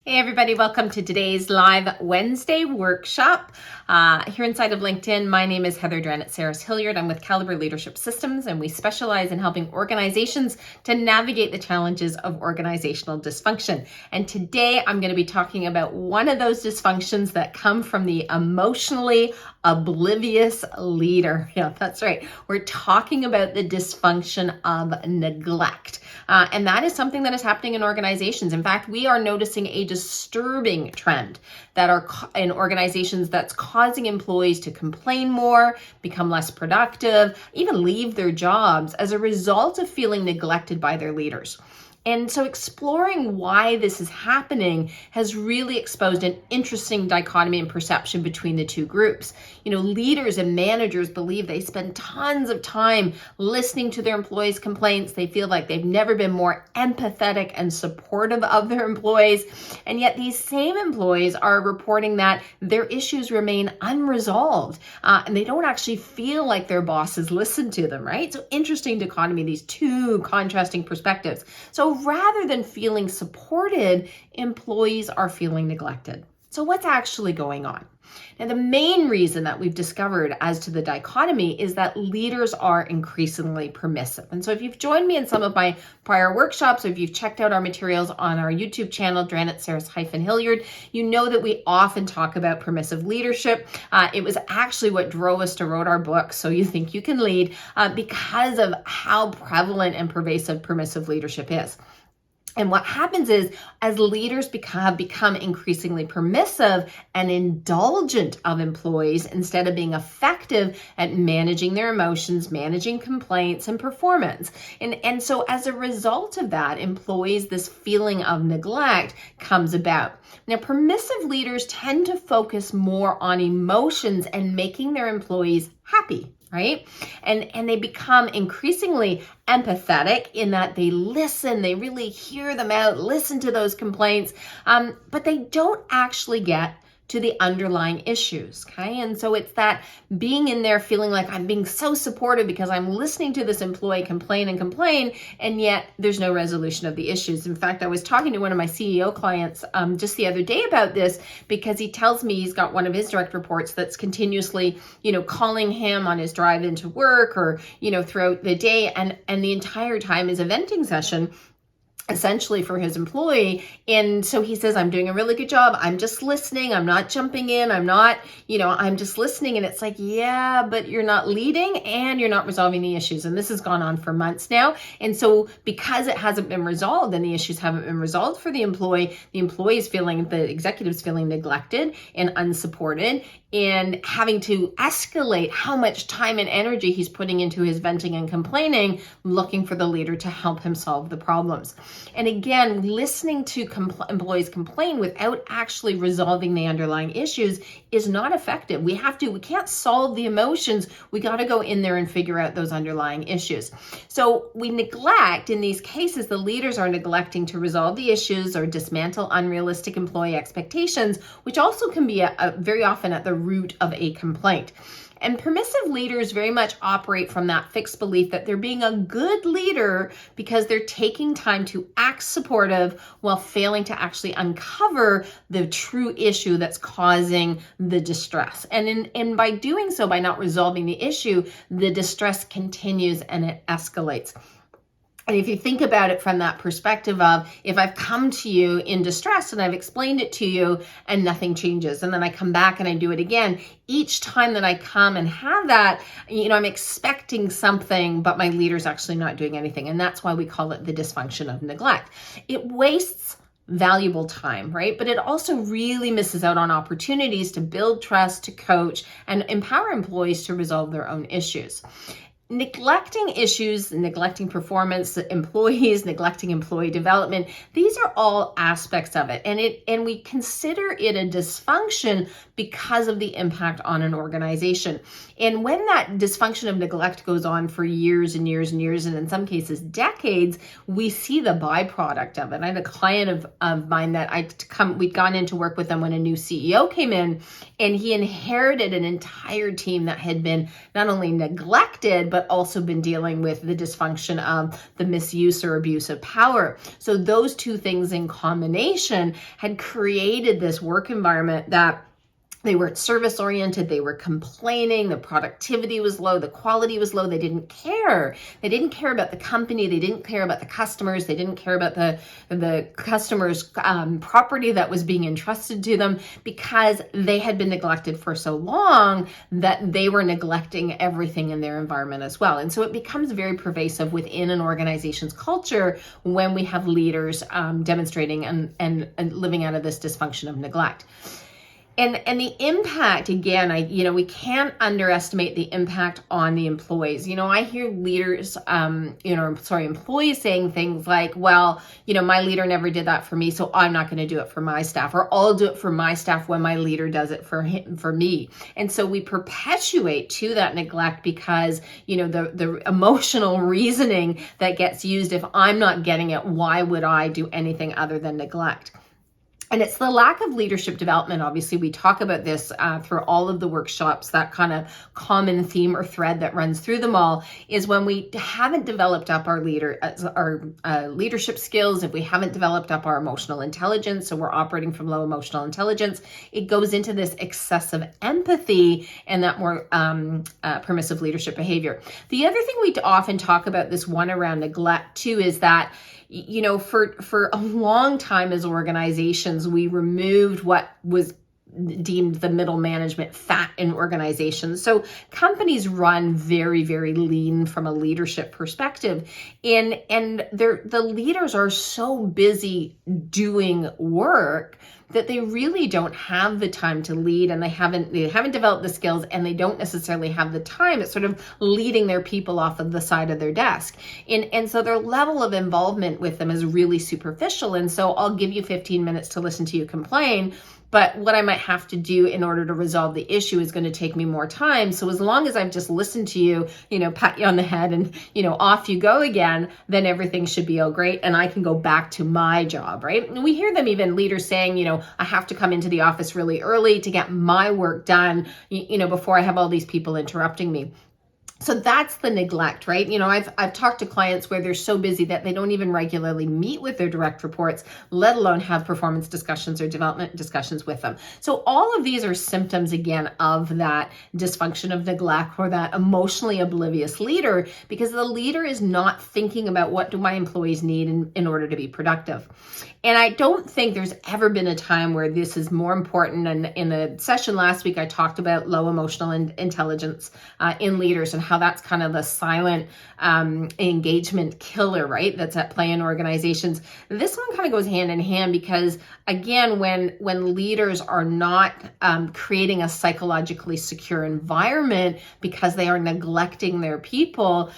Hey everybody, welcome to today's live Wednesday workshop here inside of LinkedIn. My name is Heather Dranitsaris-Hilliard. I'm with Caliber Leadership Systems, and we specialize in helping organizations to navigate the challenges of organizational dysfunction. And today I'm going to be talking about one of those dysfunctions that come from the emotionally oblivious leader. Yeah, that's right. We're talking about the dysfunction of neglect. And that is something that is happening in organizations. In fact, we are noticing a disturbing trend that are in organizations that's causing employees to complain more, become less productive, even leave their jobs as a result of feeling neglected by their leaders. And so exploring why this is happening has really exposed an interesting dichotomy and perception between the two groups. Leaders and managers believe they spend tons of time listening to their employees' complaints. They feel like they've never been more empathetic and supportive of their employees. And yet these same employees are reporting that their issues remain unresolved and they don't actually feel like their bosses listen to them, right? So interesting dichotomy, these two contrasting perspectives. So rather than feeling supported, employees are feeling neglected. So what's actually going on? Now, the main reason that we've discovered as to the dichotomy is that leaders are increasingly permissive. And so if you've joined me in some of my prior workshops, or if you've checked out our materials on our YouTube channel, Dranitsaris-Hilliard, you know that we often talk about permissive leadership. It was actually what drove us to write our book, So You Think You Can Lead, because of how prevalent and pervasive permissive leadership is. And what happens is, as leaders become increasingly permissive and indulgent of employees instead of being effective at managing their emotions, managing complaints and performance. And so as a result of that, employees, this feeling of neglect comes about. Now, permissive leaders tend to focus more on emotions and making their employees happy, right? And they become increasingly empathetic in that they listen, they really hear them out, listen to those complaints, but they don't actually get to the underlying issues, okay? And so it's that being in there feeling like I'm being so supportive because I'm listening to this employee complain, and yet there's no resolution of the issues. In fact, I was talking to one of my CEO clients just the other day about this, because he tells me he's got one of his direct reports that's continuously, calling him on his drive into work or, throughout the day, and the entire time is a venting session essentially for his employee. And so he says, I'm doing a really good job. I'm just listening. I'm not jumping in. I'm not, I'm just listening. And it's like, yeah, but you're not leading and you're not resolving the issues. And this has gone on for months now. And so because it hasn't been resolved and the issues haven't been resolved for the employee is feeling, the executive's feeling neglected and unsupported, and having to escalate how much time and energy he's putting into his venting and complaining, looking for the leader to help him solve the problems. And again, listening to employees complain without actually resolving the underlying issues is not effective. We can't solve the emotions. We got to go in there and figure out those underlying issues. So we neglect, in these cases, the leaders are neglecting to resolve the issues or dismantle unrealistic employee expectations, which also can be very often at the root of a complaint. And permissive leaders very much operate from that fixed belief that they're being a good leader because they're taking time to act supportive while failing to actually uncover the true issue that's causing the distress. And by doing so, by not resolving the issue, the distress continues and it escalates. And if you think about it from that perspective of, if I've come to you in distress and I've explained it to you and nothing changes, and then I come back and I do it again, each time that I come and have that, I'm expecting something, but my leader's actually not doing anything. And that's why we call it the dysfunction of neglect. It wastes valuable time, right? But it also really misses out on opportunities to build trust, to coach, and empower employees to resolve their own issues. Neglecting issues, neglecting performance, employees, neglecting employee development, these are all aspects of it. And we consider it a dysfunction because of the impact on an organization. And when that dysfunction of neglect goes on for years and years and years, and in some cases decades, we see the byproduct of it. I had a client of mine that we'd gone in to work with them when a new CEO came in, and he inherited an entire team that had been not only neglected, but but also been dealing with the dysfunction of the misuse or abuse of power. So those two things in combination had created this work environment that they weren't service oriented. They were complaining. The productivity was low. The quality was low. They didn't care. They didn't care about the company. They didn't care about the customers. They didn't care about the customers' property that was being entrusted to them, because they had been neglected for so long that they were neglecting everything in their environment as well. And so it becomes very pervasive within an organization's culture when we have leaders demonstrating and living out of this dysfunction of neglect. And the impact, again, we can't underestimate the impact on the employees. I hear leaders, employees saying things like, well, my leader never did that for me, so I'm not going to do it for my staff, or I'll do it for my staff when my leader does it for me. And so we perpetuate to that neglect because, the emotional reasoning that gets used, if I'm not getting it, why would I do anything other than neglect? And it's the lack of leadership development. Obviously, we talk about this through all of the workshops. That kind of common theme or thread that runs through them all is when we haven't developed up our leadership skills, if we haven't developed up our emotional intelligence, so we're operating from low emotional intelligence, it goes into this excessive empathy and that more permissive leadership behavior. The other thing we often talk about, this one around neglect too, is that for a long time as organizations, we removed what was deemed the middle management fat in organizations. So companies run very, very lean from a leadership perspective. And the leaders are so busy doing work that they really don't have the time to lead, and they haven't developed the skills, and they don't necessarily have the time. It's sort of leading their people off of the side of their desk. And so their level of involvement with them is really superficial. And so I'll give you 15 minutes to listen to you complain, but what I might have to do in order to resolve the issue is going to take me more time. So as long as I've just listened to you, pat you on the head and, off you go again, then everything should be all great. And I can go back to my job, right? And we hear them, even leaders saying, I have to come into the office really early to get my work done, before I have all these people interrupting me. So that's the neglect, right? I've talked to clients where they're so busy that they don't even regularly meet with their direct reports, let alone have performance discussions or development discussions with them. So all of these are symptoms, again, of that dysfunction of neglect, or that emotionally oblivious leader, because the leader is not thinking about what do my employees need in order to be productive. And I don't think there's ever been a time where this is more important. And in the session last week, I talked about low emotional intelligence in leaders and how that's kind of the silent engagement killer, right? That's at play in organizations. This one kind of goes hand in hand because, again, when leaders are not creating a psychologically secure environment because they are neglecting their people,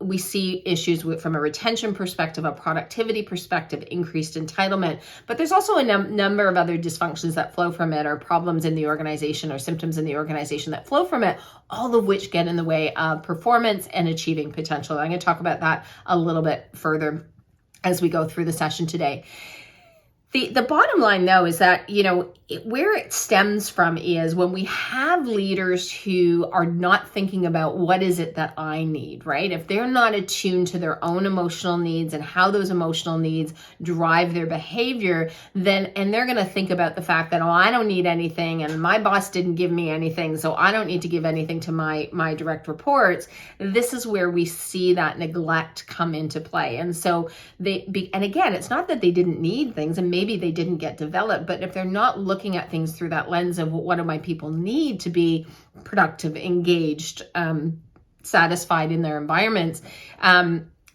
we see issues from a retention perspective, a productivity perspective, increased entitlement. But there's also a number of other dysfunctions that flow from it, or problems in the organization, or symptoms in the organization that flow from it, all of which get in the way of performance and achieving potential. I'm going to talk about that a little bit further as we go through the session today. The bottom line, though, is that, where it stems from is when we have leaders who are not thinking about what is it that I need, right? If they're not attuned to their own emotional needs and how those emotional needs drive their behavior, and they're going to think about the fact that, I don't need anything, and my boss didn't give me anything, so I don't need to give anything to my direct reports. This is where we see that neglect come into play. And so and again, it's not that they didn't need things, and maybe they didn't get developed, but if they're not looking at things through that lens of what do my people need to be productive, engaged, satisfied in their environments,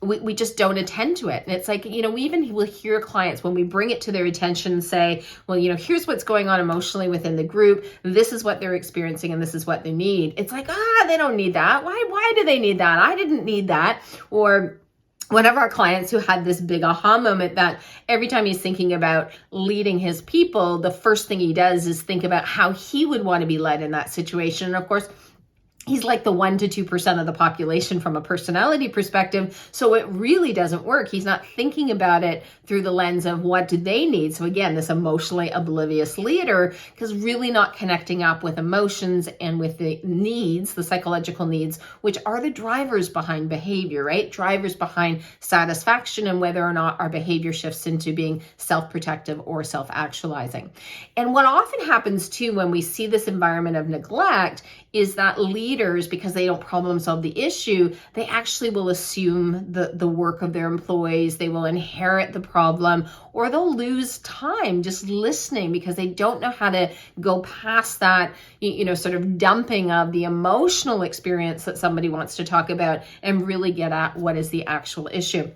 we just don't attend to it. And it's like, we even will hear clients when we bring it to their attention say, well, here's what's going on emotionally within the group. This is what they're experiencing and this is what they need. It's like, they don't need that. Why do they need that? I didn't need that. Or one of our clients who had this big aha moment that every time he's thinking about leading his people, the first thing he does is think about how he would want to be led in that situation. And of course, he's like the 1 to 2% of the population from a personality perspective. So it really doesn't work. He's not thinking about it through the lens of what do they need. So again, this emotionally oblivious leader, because really not connecting up with emotions and with the needs, the psychological needs, which are the drivers behind behavior, right? Drivers behind satisfaction and whether or not our behavior shifts into being self-protective or self-actualizing. And what often happens too when we see this environment of neglect is that leaders, because they don't problem solve the issue, they actually will assume the work of their employees. They will inherit the problem, or they'll lose time just listening because they don't know how to go past that, sort of dumping of the emotional experience that somebody wants to talk about and really get at what is the actual issue.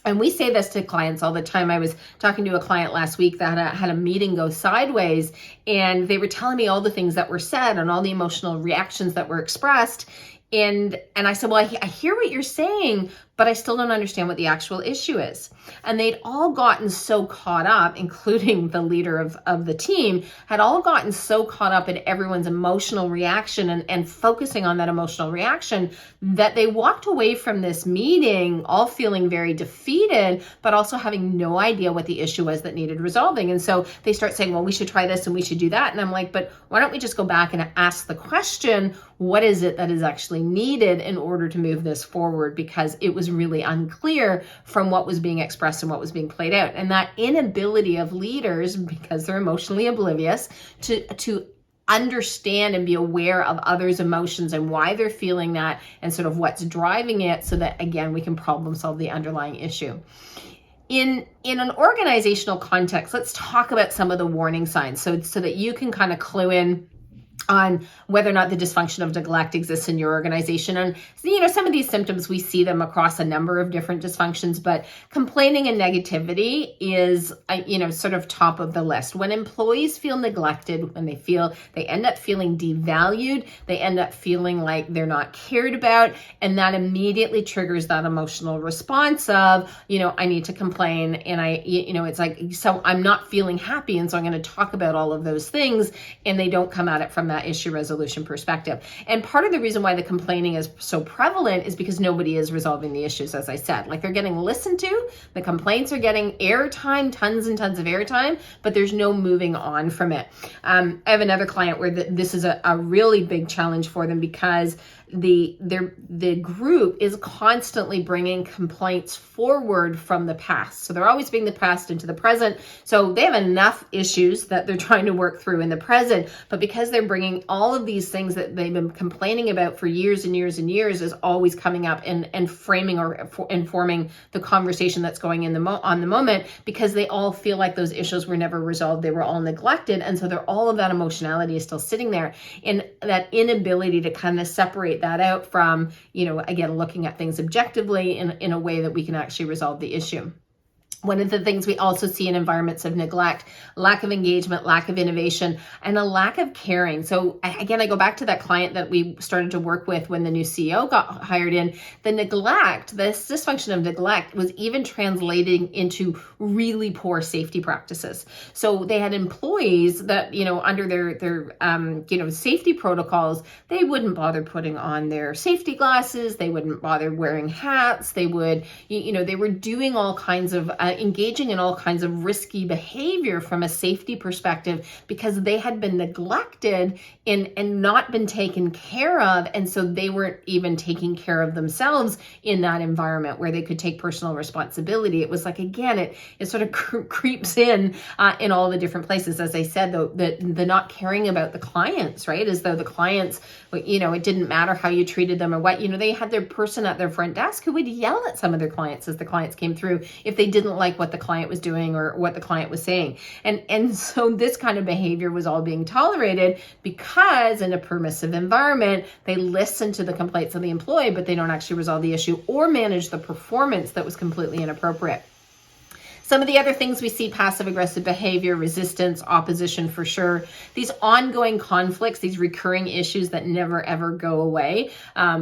And we say this to clients all the time. I was talking to a client last week that had a meeting go sideways, and they were telling me all the things that were said and all the emotional reactions that were expressed. And I said, well, I hear what you're saying, but I still don't understand what the actual issue is. And they'd all gotten so caught up, including the leader of the team, had all gotten so caught up in everyone's emotional reaction and focusing on that emotional reaction that they walked away from this meeting all feeling very defeated, but also having no idea what the issue was that needed resolving. And so they start saying, well, we should try this and we should do that. And I'm like, but why don't we just go back and ask the question, what is it that is actually needed in order to move this forward? Because it was really unclear from what was being expressed and what was being played out. And that inability of leaders, because they're emotionally oblivious, to understand and be aware of others' emotions and why they're feeling that and sort of what's driving it, so that, again, we can problem solve the underlying issue. In an organizational context, let's talk about some of the warning signs so that you can kind of clue in on whether or not the dysfunction of neglect exists in your organization. And, some of these symptoms, we see them across a number of different dysfunctions, but complaining and negativity is, sort of top of the list. When employees feel neglected, when they end up feeling devalued, they end up feeling like they're not cared about, and that immediately triggers that emotional response of, I need to complain, and it's like, so I'm not feeling happy, and so I'm going to talk about all of those things, and they don't come at it from that issue resolution perspective. And part of the reason why the complaining is so prevalent is because nobody is resolving the issues, as I said. Like, they're getting listened to, the complaints are getting airtime, tons and tons of airtime, but there's no moving on from it. I have another client where this is a really big challenge for them because the group is constantly bringing complaints forward from the past. So they're always being the past into the present. So they have enough issues that they're trying to work through in the present, but because they're bringing all of these things that they've been complaining about for years and years and years is always coming up and framing or informing the conversation that's going in on the moment, because they all feel like those issues were never resolved. They were all neglected. And so all of that emotionality is still sitting there, and that inability to kind of separate that out from, again, looking at things objectively in a way that we can actually resolve the issue. One of the things we also see in environments of neglect, lack of engagement, lack of innovation, and a lack of caring. So again, I go back to that client that we started to work with when the new CEO got hired in. The neglect, this dysfunction of neglect was even translating into really poor safety practices. So they had employees that, under their safety protocols, they wouldn't bother putting on their safety glasses. They wouldn't bother wearing hats. They would, they were doing all kinds of engaging in all kinds of risky behavior from a safety perspective because they had been neglected and not been taken care of. And so they weren't even taking care of themselves in that environment where they could take personal responsibility. It was like, again, it sort of creeps in all the different places. As I said, though, the not caring about the clients, right? As though the clients, it didn't matter how you treated them or what, they had their person at their front desk who would yell at some of their clients as the clients came through if they didn't like what the client was doing or what the client was saying. And so this kind of behavior was all being tolerated because in a permissive environment, they listen to the complaints of the employee, but they don't actually resolve the issue or manage the performance that was completely inappropriate. Some of the other things we see: passive aggressive behavior, resistance, opposition for sure. These ongoing conflicts, these recurring issues that never ever go away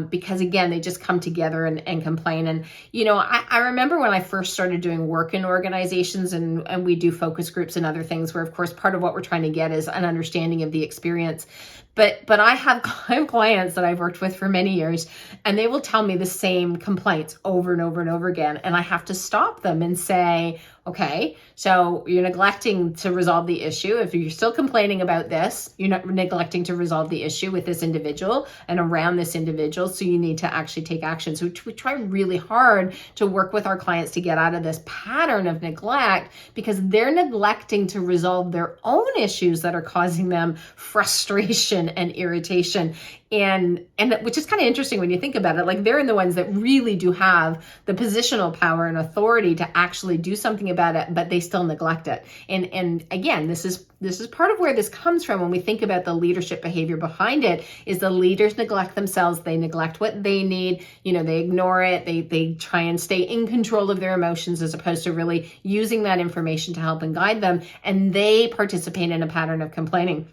because again, they just come together and complain. And, I remember when I first started doing work in organizations and we do focus groups and other things where, of course, part of what we're trying to get is an understanding of the experience. But I have clients that I've worked with for many years, and they will tell me the same complaints over and over and over again. And I have to stop them and say, okay, so you're neglecting to resolve the issue. If you're still complaining about this, you're not neglecting to resolve the issue with this individual and around this individual. So you need to actually take action. So we try really hard to work with our clients to get out of this pattern of neglect, because they're neglecting to resolve their own issues that are causing them frustration and irritation. And which is kind of interesting when you think about it, like they're the ones that really do have the positional power and authority to actually do something about it, but they still neglect it. And again, this is part of where this comes from when we think about the leadership behavior behind it, is the leaders neglect themselves. They neglect what they need. They ignore it. They try and stay in control of their emotions as opposed to really using that information to help and guide them. And they participate in a pattern of complaining.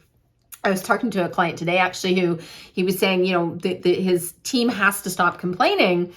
I was talking to a client today, actually, who he was saying, his team has to stop complaining.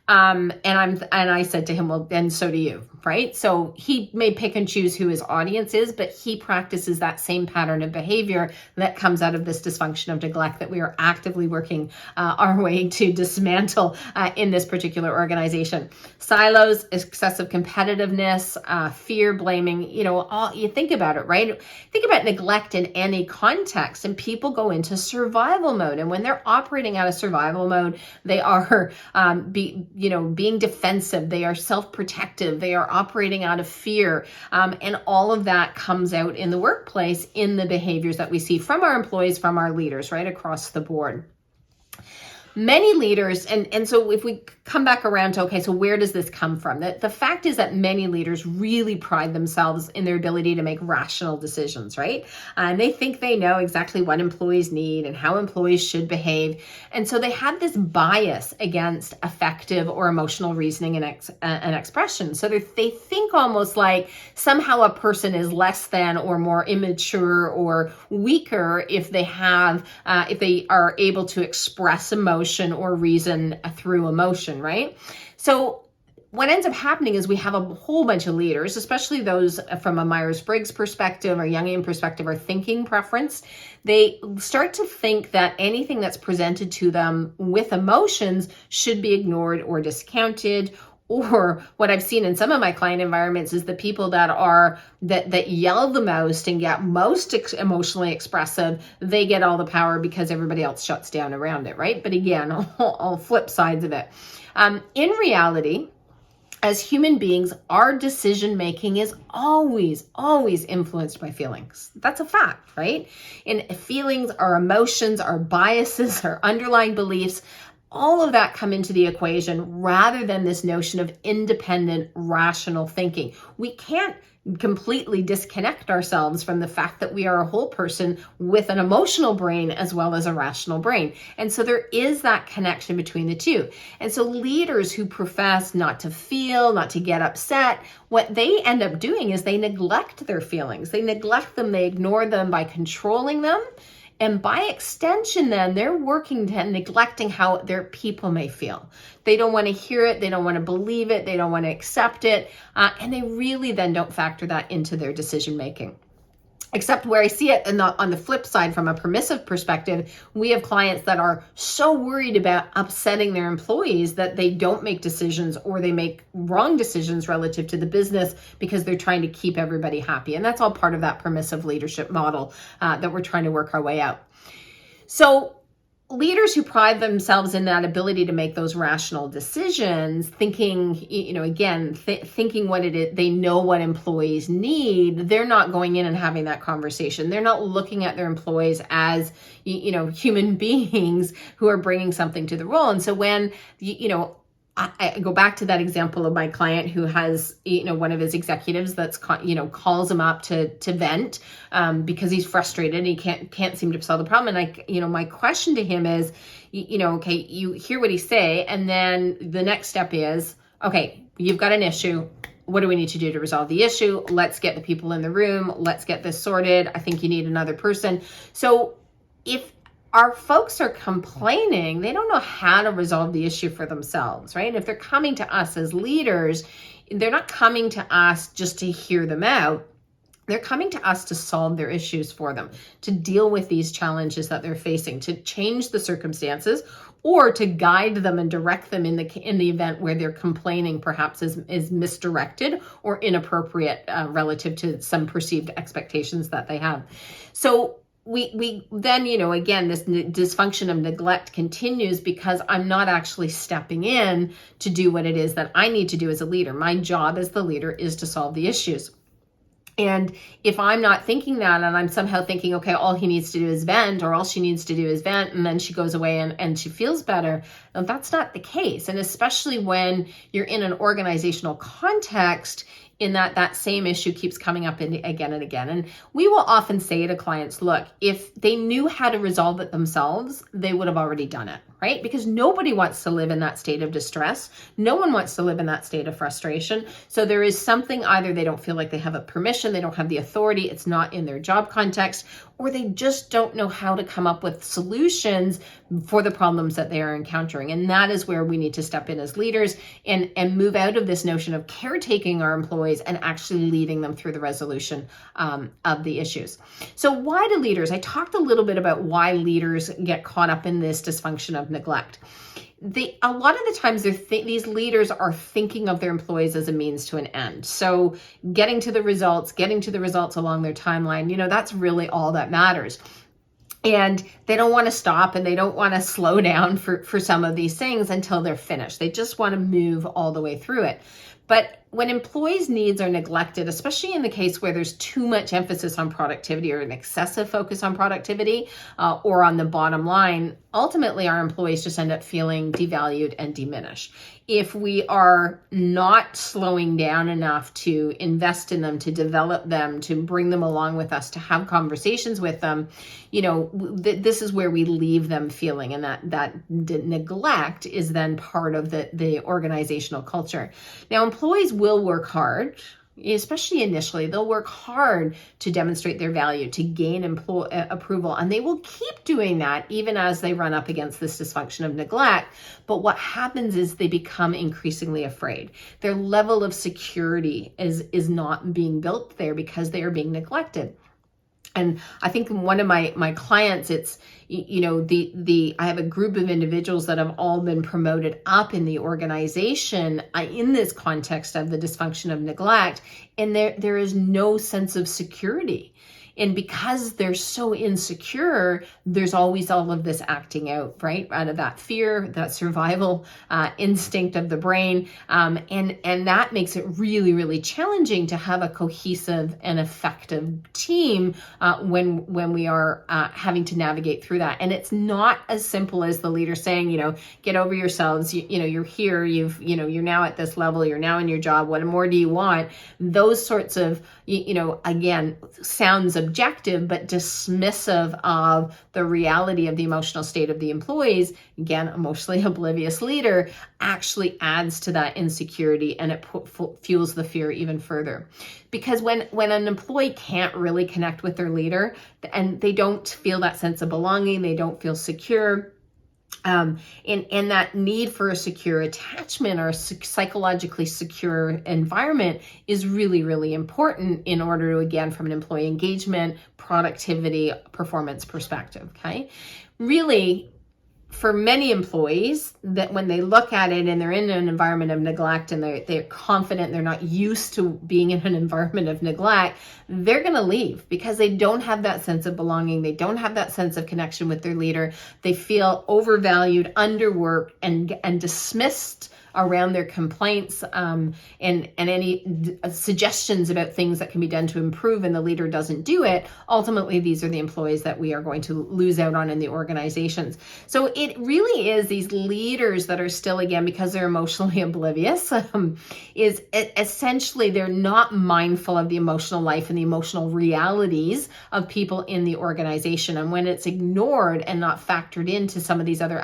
And I said to him, well, then so do you, right? So he may pick and choose who his audience is, but he practices that same pattern of behavior that comes out of this dysfunction of neglect that we are actively working our way to dismantle in this particular organization. Silos, excessive competitiveness, fear, blaming, you think about it, right? Think about neglect in any context, and people go into survival mode. And when they're operating out of survival mode, they are being defensive. They are self-protective. They are operating out of fear. And all of that comes out in the workplace in the behaviors that we see from our employees, from our leaders, right across the board. Many leaders, and so if we come back around to, okay, so where does this come from? The fact is that many leaders really pride themselves in their ability to make rational decisions, right? And they think they know exactly what employees need and how employees should behave. And so they have this bias against effective or emotional reasoning and expression. So they think almost like somehow a person is less than or more immature or weaker if they are able to express emotion or reason through emotion, right? So what ends up happening is we have a whole bunch of leaders, especially those from a Myers-Briggs perspective or Jungian perspective or thinking preference. They start to think that anything that's presented to them with emotions should be ignored or discounted. Or what I've seen in some of my client environments is the people that yell the most and get most emotionally expressive, they get all the power because everybody else shuts down around it, right? But again, all flip sides of it. In reality, as human beings, our decision making is always influenced by feelings. That's a fact, right? And feelings, our emotions, our biases, our underlying beliefs, all of that come into the equation rather than this notion of independent, rational thinking. We can't completely disconnect ourselves from the fact that we are a whole person with an emotional brain as well as a rational brain. And so there is that connection between the two. And so leaders who profess not to feel, not to get upset, what they end up doing is they neglect their feelings. They neglect them, they ignore them by controlling them. And by extension, then, they're working to neglecting how their people may feel. They don't want to hear it. They don't want to believe it. They don't want to accept it. And they really then don't factor that into their decision making. Except where I see it on the flip side, from a permissive perspective, we have clients that are so worried about upsetting their employees that they don't make decisions or they make wrong decisions relative to the business because they're trying to keep everybody happy. And that's all part of that permissive leadership model that we're trying to work our way out. So leaders who pride themselves in that ability to make those rational decisions, thinking, thinking what it is, they know what employees need, they're not going in and having that conversation. They're not looking at their employees as, human beings who are bringing something to the role. And so when, I go back to that example of my client who has, one of his executives that's, calls him up to vent because he's frustrated and he can't seem to solve the problem. And my question to him is, okay, you hear what he say, and then the next step is, okay, you've got an issue. What do we need to do to resolve the issue? Let's get the people in the room. Let's get this sorted. I think you need another person. So if our folks are complaining, they don't know how to resolve the issue for themselves, right? If they're coming to us as leaders, they're not coming to us just to hear them out. They're coming to us to solve their issues for them, to deal with these challenges that they're facing, to change the circumstances, or to guide them and direct them in the event where their complaining perhaps is misdirected or inappropriate relative to some perceived expectations that they have. So we then, again, this dysfunction of neglect continues because I'm not actually stepping in to do what it is that I need to do as a leader. My job as the leader is to solve the issues. And if I'm not thinking that, and I'm somehow thinking, okay, all he needs to do is vent, or all she needs to do is vent, and then she goes away and she feels better, that's not the case. And especially when you're in an organizational context, in that same issue keeps coming up again and again. And we will often say to clients, look, if they knew how to resolve it themselves, they would have already done it, right? Because nobody wants to live in that state of distress. No one wants to live in that state of frustration. So there is something, either they don't feel like they have a permission, they don't have the authority, it's not in their job context, or they just don't know how to come up with solutions for the problems that they are encountering. And that is where we need to step in as leaders and move out of this notion of caretaking our employees and actually leading them through the resolution of the issues. So why do leaders? I talked a little bit about why leaders get caught up in this dysfunction of neglect. A lot of the times these leaders are thinking of their employees as a means to an end. So getting to the results along their timeline, that's really all that matters. And they don't want to stop and they don't want to slow down for some of these things until they're finished. They just want to move all the way through it. But when employees' needs are neglected, especially in the case where there's too much emphasis on productivity or an excessive focus on productivity or on the bottom line, ultimately our employees just end up feeling devalued and diminished. If we are not slowing down enough to invest in them, to develop them, to bring them along with us, to have conversations with them, this is where we leave them feeling, and that neglect is then part of the organizational culture. Now, employees will work hard, especially initially. They'll work hard to demonstrate their value, to gain approval, and they will keep doing that even as they run up against this dysfunction of neglect. But what happens is they become increasingly afraid. Their level of security is not being built there because they are being neglected. And I think one of my clients, it's, I have a group of individuals that have all been promoted up in the organization in this context of the dysfunction of neglect, and there is no sense of security. And because they're so insecure, there's always all of this acting out, right? Out of that fear, that survival instinct of the brain. And that makes it really, really challenging to have a cohesive and effective team when we are having to navigate through that. And it's not as simple as the leader saying, get over yourselves. You're here, you're now at this level, you're now in your job. What more do you want? Those sorts of, again, sounds objective, but dismissive of the reality of the emotional state of the employees. Again, emotionally oblivious leader actually adds to that insecurity, and it fuels the fear even further. Because when an employee can't really connect with their leader and they don't feel that sense of belonging, they don't feel secure, and that need for a secure attachment or a psychologically secure environment is really, really important in order to, again, from an employee engagement, productivity, performance perspective, okay? Really, for many employees, that when they look at it and they're in an environment of neglect and they're confident, they're not used to being in an environment of neglect, they're going to leave because they don't have that sense of belonging. They don't have that sense of connection with their leader. They feel overvalued, underworked, and dismissed around their complaints and any suggestions about things that can be done to improve, and the leader doesn't do it. Ultimately, these are the employees that we are going to lose out on in the organizations. So it really is these leaders that are still, again, because they're emotionally oblivious, is essentially they're not mindful of the emotional life and the emotional realities of people in the organization. And when it's ignored and not factored into some of these other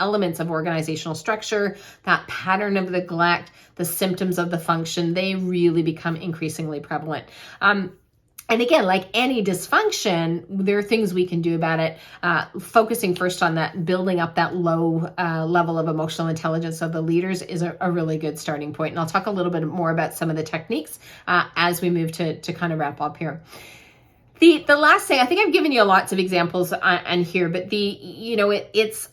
elements of organizational structure, that pattern of neglect, the symptoms of the function, they really become increasingly prevalent. And again, like any dysfunction, there are things we can do about it. Focusing first on that, building up that low level of emotional intelligence of the leaders is a really good starting point. And I'll talk a little bit more about some of the techniques as we move to kind of wrap up here. The last thing, I think I've given you lots of examples on here, but it's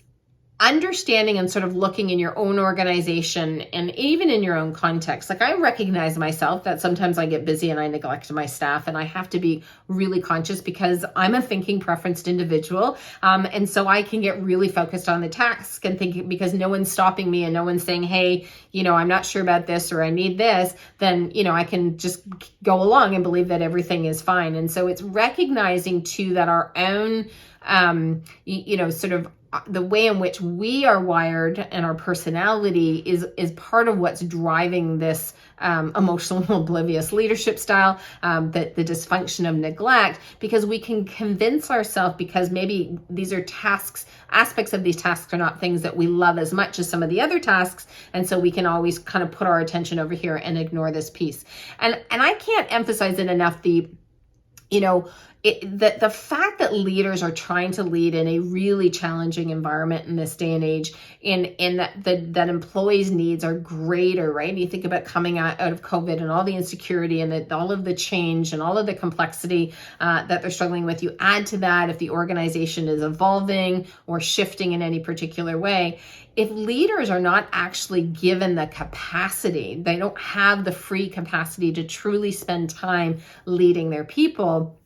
understanding and sort of looking in your own organization and even in your own context. Like, I recognize myself that sometimes I get busy and I neglect my staff, and I have to be really conscious because I'm a thinking preferenced individual. And so I can get really focused on the task and thinking, because no one's stopping me and no one's saying, hey, I'm not sure about this or I need this, then, I can just go along and believe that everything is fine. And so it's recognizing too that our own, sort of the way in which we are wired and our personality is part of what's driving this emotional oblivious leadership style, the dysfunction of neglect, because we can convince ourselves, because maybe these are aspects of these tasks are not things that we love as much as some of the other tasks, and so we can always kind of put our attention over here and ignore this piece. And I can't emphasize it enough, the fact that leaders are trying to lead in a really challenging environment in this day and age, in that employees' needs are greater, right? And you think about coming out of COVID and all the insecurity and all of the change and all of the complexity that they're struggling with. You add to that, if the organization is evolving or shifting in any particular way, if leaders are not actually given the capacity, they don't have the free capacity to truly spend time leading their people,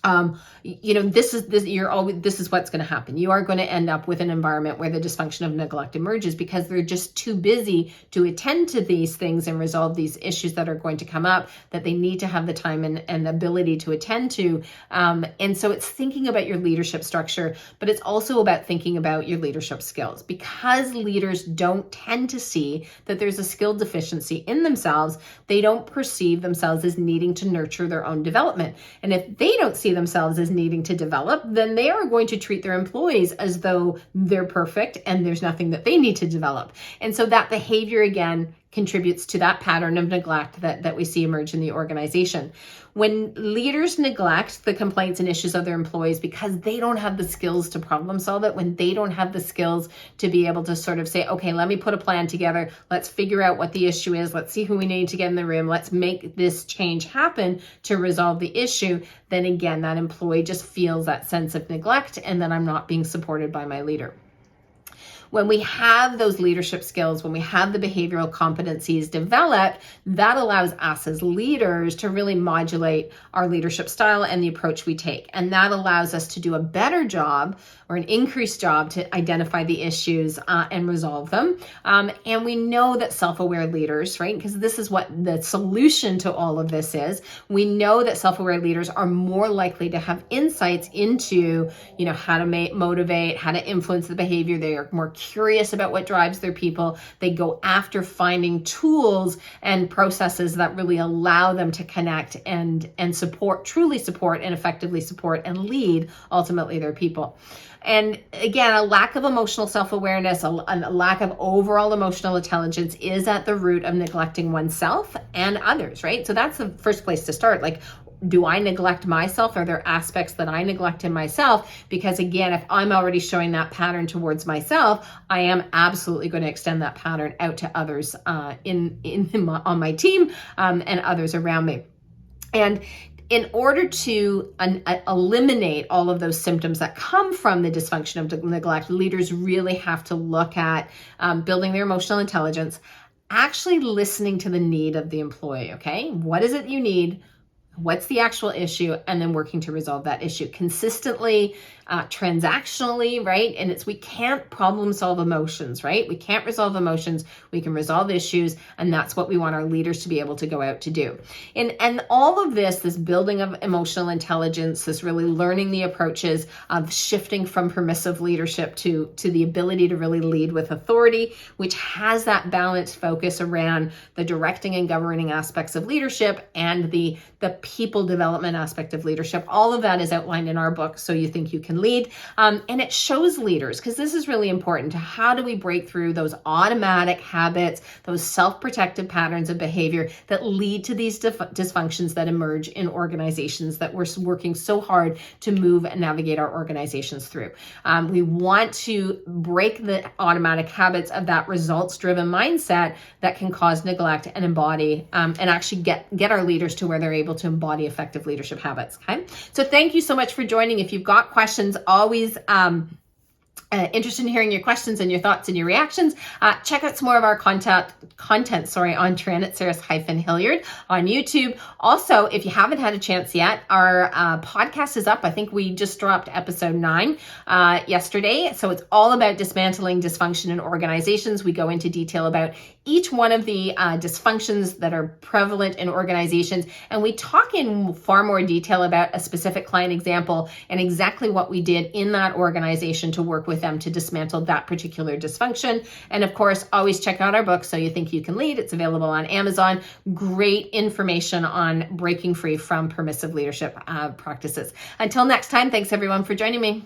this is what's going to happen. You are going to end up with an environment where the dysfunction of neglect emerges, because they're just too busy to attend to these things and resolve these issues that are going to come up, that they need to have the time and ability to attend to. And so it's thinking about your leadership structure, but it's also about thinking about your leadership skills, because leaders don't tend to see that there's a skill deficiency in themselves. They don't perceive themselves as needing to nurture their own development. And if they don't see themselves as needing to develop, then they are going to treat their employees as though they're perfect and there's nothing that they need to develop. And so that behavior, again, contributes to that pattern of neglect that we see emerge in the organization. When leaders neglect the complaints and issues of their employees because they don't have the skills to problem solve it, when they don't have the skills to be able to sort of say, okay, let me put a plan together, let's figure out what the issue is, let's see who we need to get in the room, let's make this change happen to resolve the issue, then again, that employee just feels that sense of neglect, and then I'm not being supported by my leader. When we have those leadership skills, when we have the behavioral competencies developed, that allows us as leaders to really modulate our leadership style and the approach we take. And that allows us to do a better job, or an increased job, to identify the issues and resolve them. And we know that self-aware leaders, right, because this is what the solution to all of this is, we know that self-aware leaders are more likely to have insights into, how to motivate, how to influence the behavior. They are more curious about what drives their people. They go after finding tools and processes that really allow them to connect and truly support and effectively support and lead ultimately their people. And again, a lack of emotional self-awareness, a lack of overall emotional intelligence is at the root of neglecting oneself and others, right? So that's the first place to start. Like, do I neglect myself? Are there aspects that I neglect in myself? Because again, if I'm already showing that pattern towards myself, I am absolutely going to extend that pattern out to others on my team and others around me. And in order to eliminate all of those symptoms that come from the dysfunction of neglect, leaders really have to look at building their emotional intelligence, actually listening to the need of the employee, okay? What is it you need? What's the actual issue? And then working to resolve that issue consistently, transactionally, right? And we can't problem solve emotions, right? We can't resolve emotions. We can resolve issues. And that's what we want our leaders to be able to go out to do. And all of this building of emotional intelligence, this really learning the approaches of shifting from permissive leadership to the ability to really lead with authority, which has that balanced focus around the directing and governing aspects of leadership and the people development aspect of leadership. All of that is outlined in our book, So You Think You Can can lead. And it shows leaders, because this is really important, to how do we break through those automatic habits, those self-protective patterns of behavior that lead to these dysfunctions that emerge in organizations that we're working so hard to move and navigate our organizations through. We want to break the automatic habits of that results-driven mindset that can cause neglect and embody and actually get our leaders to where they're able to embody effective leadership habits. Okay, so thank you so much for joining. If you've got questions, always interested in hearing your questions and your thoughts and your reactions, check out some more of our content on Dranitsaris-Hilliard on YouTube. Also, if you haven't had a chance yet, our podcast is up. I think we just dropped episode 9 yesterday. So it's all about dismantling dysfunction in organizations. We go into detail about each one of the dysfunctions that are prevalent in organizations, and we talk in far more detail about a specific client example and exactly what we did in that organization to work with them to dismantle that particular dysfunction. And of course, always check out our book, So You Think You Can Lead. It's available on Amazon. Great information on breaking free from permissive leadership practices. Until next time, thanks everyone for joining me.